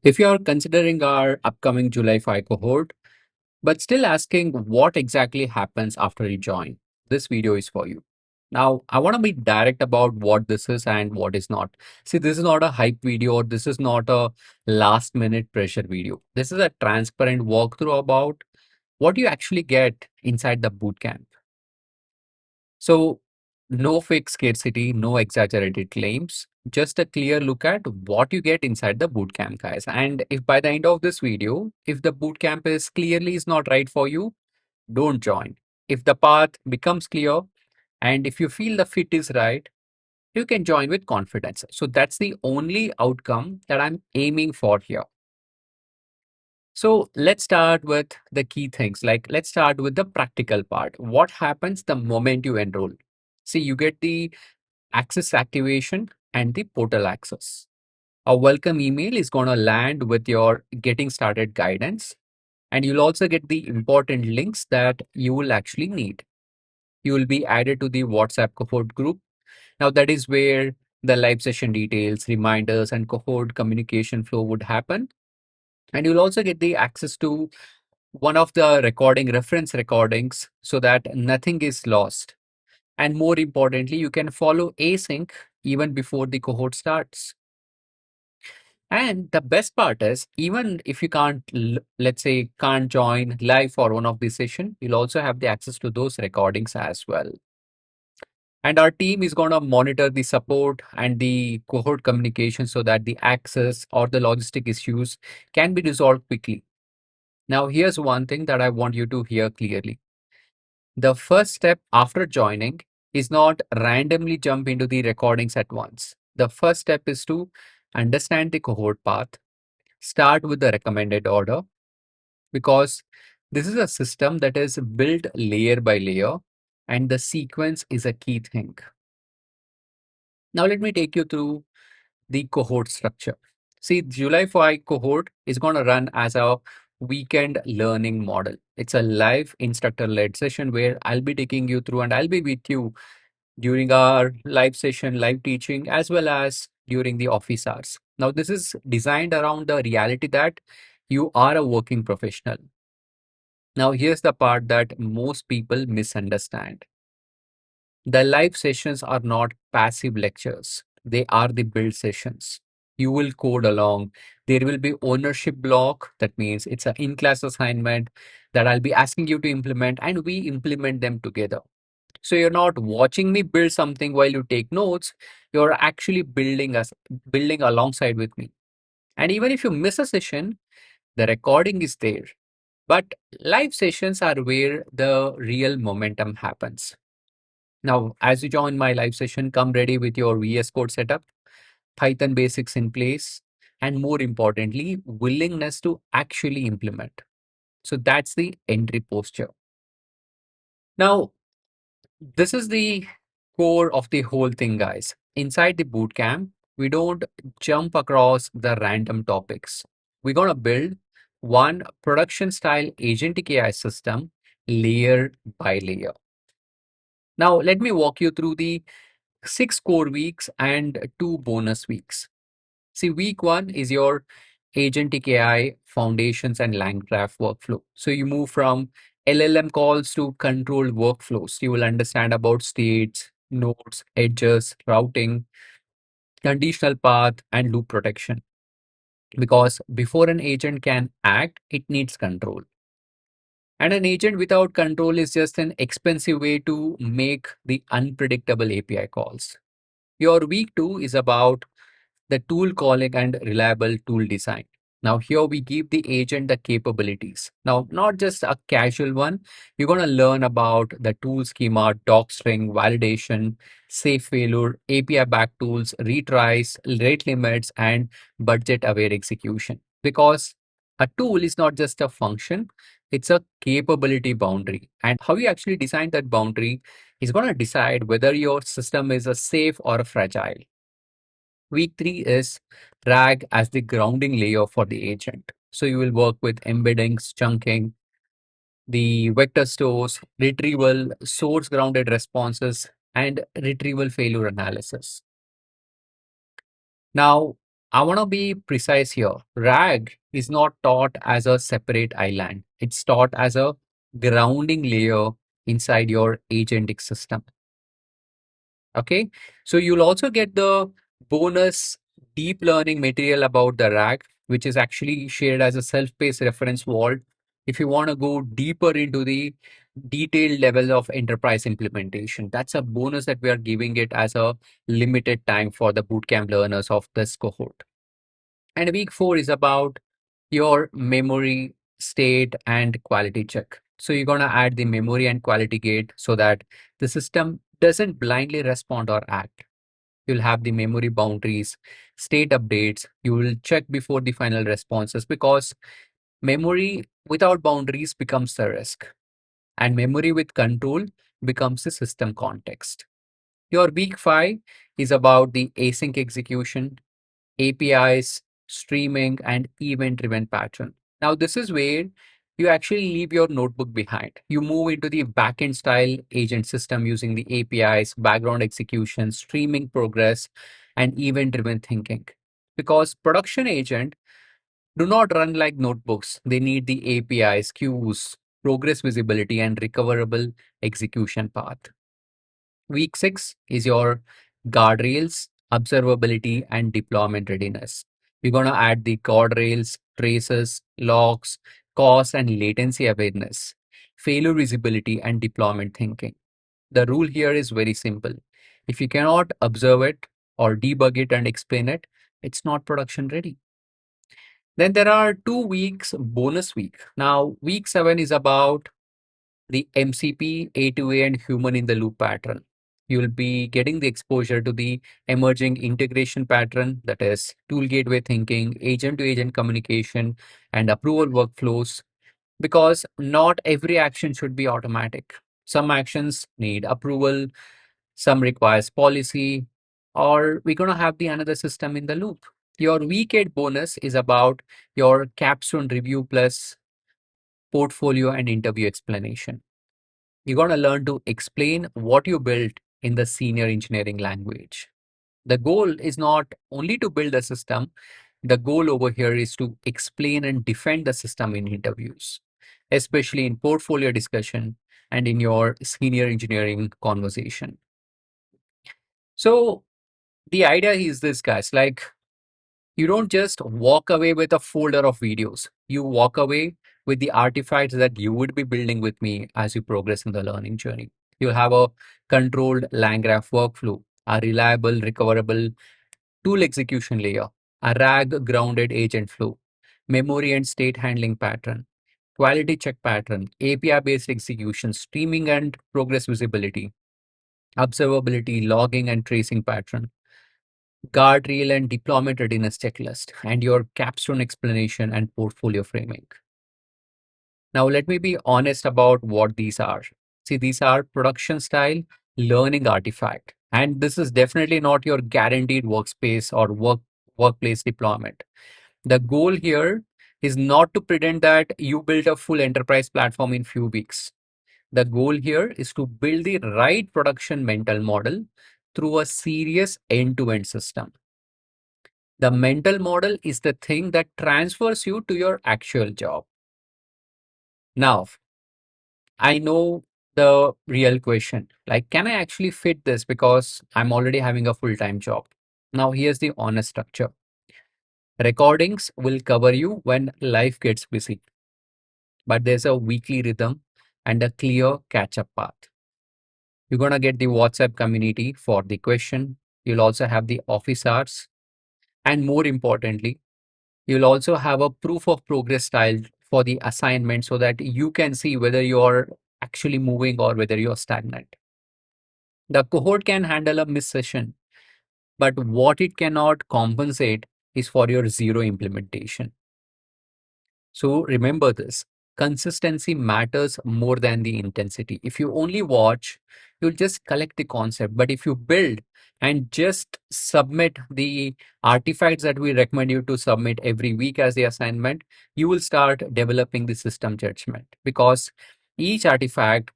If you are considering our upcoming July 5 cohort, but still asking what exactly happens after you join, this video is for you. Now, I want to be direct about what this is and what is not. See, this is not a hype video or this is not a last minute pressure video. This is a transparent walkthrough about what you actually get inside the bootcamp. So, no fake scarcity, no exaggerated claims, just a clear look at what you get inside the bootcamp, guys. And if by the end of this video, if the bootcamp is clearly is not right for you, don't join. If the path becomes clear and if you feel the fit is right, you can join with confidence. So that's the only outcome that I'm aiming for here. So let's start with the key things. Like, let's start with the practical part. What happens the moment you enroll? See, you get the access activation and the portal access. A welcome email is going to land with your getting started guidance. And you'll also get the important links that you will actually need. You will be added to the WhatsApp cohort group. Now, that is where the live session details, reminders, and cohort communication flow would happen. And you'll also get the access to one of the reference recordings so that nothing is lost. And more importantly, you can follow async even before the cohort starts. And the best part is, even if you can't, let's say, can't join live for one of the session, you'll also have the access to those recordings as well. And our team is going to monitor the support and the cohort communication so that the access or the logistic issues can be resolved quickly. Now, here's one thing that I want you to hear clearly. The first step after joining is not randomly jump into the recordings at once. The first step is to understand the cohort path, start with the recommended order, because this is a system that is built layer by layer and the sequence is a key thing. Now, let me take you through the cohort structure. See, July 5 cohort is going to run as a weekend learning model. It's a live instructor led session where I'll be taking you through and I'll be with you during our live session, live teaching, as well as during the office hours. Now, this is designed around the reality that you are a working professional. Now, here's the part that most people misunderstand. The live sessions are not passive lectures, they are the build sessions. You will code along. There will be ownership block. That means it's an in-class assignment that I'll be asking you to implement, and we implement them together. So you're not watching me build something while you take notes. You're actually building alongside with me. And even if you miss a session, the recording is there. But live sessions are where the real momentum happens. Now, as you join my live session, come ready with your VS Code setup, Python basics in place, and more importantly, willingness to actually implement. So that's the entry posture. Now, this is the core of the whole thing, guys. Inside the bootcamp, we don't jump across the random topics. We're going to build one production style agentic AI system layer by layer. Now, let me walk you through the 6 core weeks and 2 bonus weeks. See, week 1 is your agentic AI foundations and LangGraph workflow. So you move from LLM calls to controlled workflows. You will understand about states, nodes, edges, routing, conditional path, and loop protection. Because before an agent can act, it needs control. And an agent without control is just an expensive way to make the unpredictable API calls. Your week 2 is about the tool calling and reliable tool design. Now, here we give the agent the capabilities. Now, not just a casual one, you're going to learn about the tool schema, docstring, validation, safe failure, API back tools, retries, rate limits, and budget aware execution. Because a tool is not just a function, it's a capability boundary. And how you actually design that boundary is going to decide whether your system is a safe or a fragile. Week 3 is RAG as the grounding layer for the agent. So you will work with embeddings, chunking, the vector stores, retrieval, source grounded responses, and retrieval failure analysis. Now, I want to be precise here. RAG is not taught as a separate island. It's taught as a grounding layer inside your agentic system. Okay. So you'll also get the bonus deep learning material about the RAG, which is actually shared as a self-paced reference vault. If you want to go deeper into the detailed level of enterprise implementation, that's a bonus that we are giving it as a limited time for the bootcamp learners of this cohort. And week 4 is about your memory state and quality check. So you're going to add the memory and quality gate so that the system doesn't blindly respond or act. You'll have the memory boundaries, state updates. You will check before the final responses because memory without boundaries becomes the risk, and memory with control becomes the system context. Your week 5 is about the async execution, APIs, streaming, and event-driven pattern. Now, this is where you actually leave your notebook behind. You move into the backend style agent system using the APIs, background execution, streaming progress, and event-driven thinking. Because production agent do not run like notebooks. They need the APIs, queues, progress visibility, and recoverable execution path. Week 6 is your guardrails, observability, and deployment readiness. You're going to add the guardrails, traces, logs, cost, and latency awareness, failure visibility, and deployment thinking. The rule here is very simple. If you cannot observe it or debug it and explain it, it's not production ready. Then there are 2 weeks bonus week. Now, week 7 is about the MCP, A2A, and human in the loop pattern. You'll be getting the exposure to the emerging integration pattern, that is tool gateway thinking, agent to agent communication, and approval workflows, because not every action should be automatic. Some actions need approval, some requires policy, or we're going to have the another system in the loop. Your week 8 bonus is about your capstone review plus portfolio and interview explanation. You're going to learn to explain what you built in the senior engineering language. The goal is not only to build a system, the goal over here is to explain and defend the system in interviews, especially in portfolio discussion and in your senior engineering conversation. So the idea is this, guys, like you don't just walk away with a folder of videos. You walk away with the artifacts that you would be building with me as you progress in the learning journey. You'll have a controlled LangGraph workflow, a reliable, recoverable tool execution layer, a RAG grounded agent flow, memory and state handling pattern, quality check pattern, API based execution, streaming and progress visibility, observability, logging and tracing pattern, guardrail and deployment readiness checklist, and your capstone explanation and portfolio framing. Now, let me be honest about what these are. See, these are production style learning artifact, and this is definitely not your guaranteed workspace or workplace deployment. The goal here is not to pretend that you built a full enterprise platform in few weeks. The goal here is to build the right production mental model through a serious end-to-end system. The mental model is the thing that transfers you to your actual job. Now, I know the real question, like, can I actually fit this because I'm already having a full-time job? Now, here's the honest structure. Recordings will cover you when life gets busy, but there's a weekly rhythm and a clear catch-up path. You're going to get the WhatsApp community for the question. You'll also have the office hours. And more importantly, you'll also have a proof of progress style for the assignment so that you can see whether you're actually moving or whether you're stagnant. The cohort can handle a miss session, but what it cannot compensate is for your zero implementation. So remember this, consistency matters more than the intensity. If you only watch, you'll just collect the concept. But if you build and just submit the artifacts that we recommend you to submit every week as the assignment, you will start developing the system judgment, because each artifact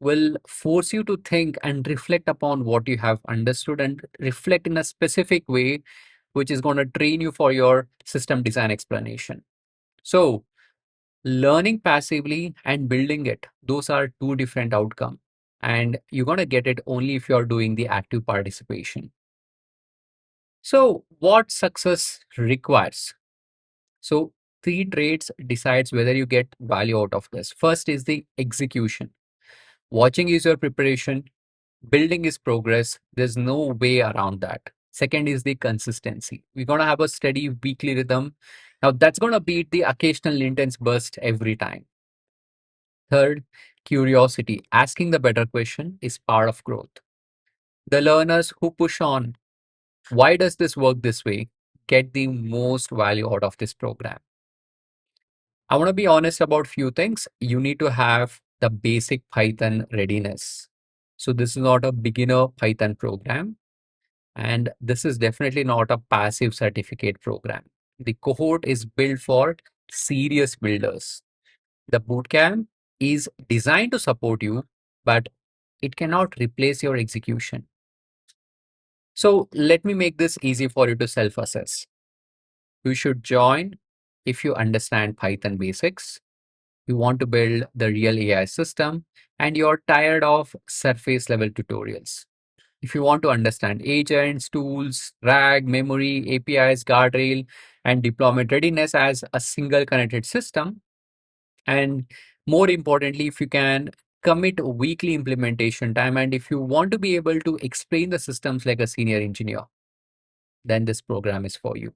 will force you to think and reflect upon what you have understood and reflect in a specific way which is going to train you for your system design explanation. So learning passively and building it, those are two different outcomes. And you're going to get it only if you're doing the active participation. So what success requires? So three traits decides whether you get value out of this. First is the execution. Watching is your preparation, building is progress. There's no way around that. Second is the consistency. We're going to have a steady weekly rhythm. Now that's going to beat the occasional intense burst every time. Third, curiosity. Asking the better question is part of growth. The learners who push on, why does this work this way, get the most value out of this program. I want to be honest about few things. You need to have the basic Python readiness. So this is not a beginner Python program, and this is definitely not a passive certificate program. The cohort is built for serious builders. The bootcamp is designed to support you, but it cannot replace your execution. So let me make this easy for you to self-assess. You should join if you understand Python basics, you want to build the real AI system, and you're tired of surface level tutorials. If you want to understand agents, tools, RAG, memory, APIs, guardrail, and deployment readiness as a single connected system, and more importantly, if you can commit weekly implementation time, and if you want to be able to explain the systems like a senior engineer, then this program is for you.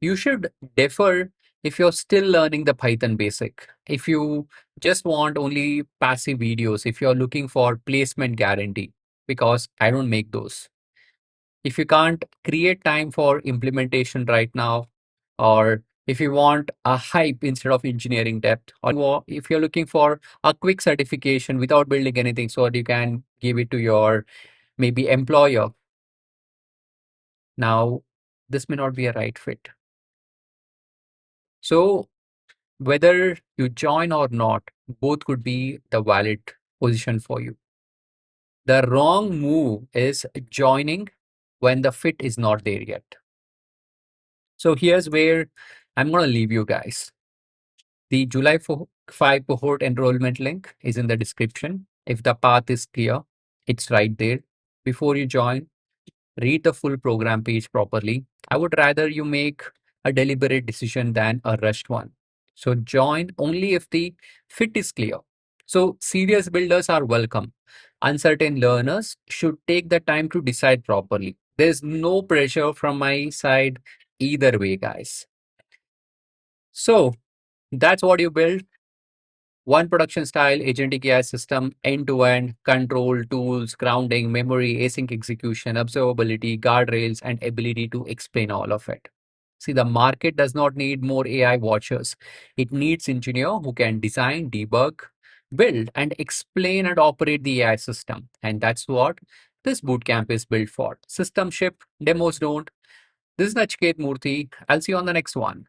You should defer if you're still learning the Python basic. If you just want only passive videos, if you're looking for placement guarantee, because I don't make those. If you can't create time for implementation right now, or if you want a hype instead of engineering depth, or if you're looking for a quick certification without building anything so that you can give it to your maybe employer, now this may not be a right fit. So whether you join or not, both could be the valid position for you. The wrong move is joining when the fit is not there yet. So here's where I'm going to leave you guys. The July 5 cohort enrollment link is in the description. If the path is clear, it's right there. Before you join, read the full program page properly. I would rather you make a deliberate decision than a rushed one. So join only if the fit is clear. So serious builders are welcome. Uncertain learners should take the time to decide properly. There's no pressure from my side either way, guys. So that's what you build. One production style agentic AI system, end to end, control, tools, grounding, memory, async execution, observability, guardrails, and ability to explain all of it. See, the market does not need more AI watchers. It needs engineer who can design, debug, build, and explain and operate the AI system. And that's what this bootcamp is built for. System ship, demos don't. This is Nachiketh Murthy. I'll see you on the next one.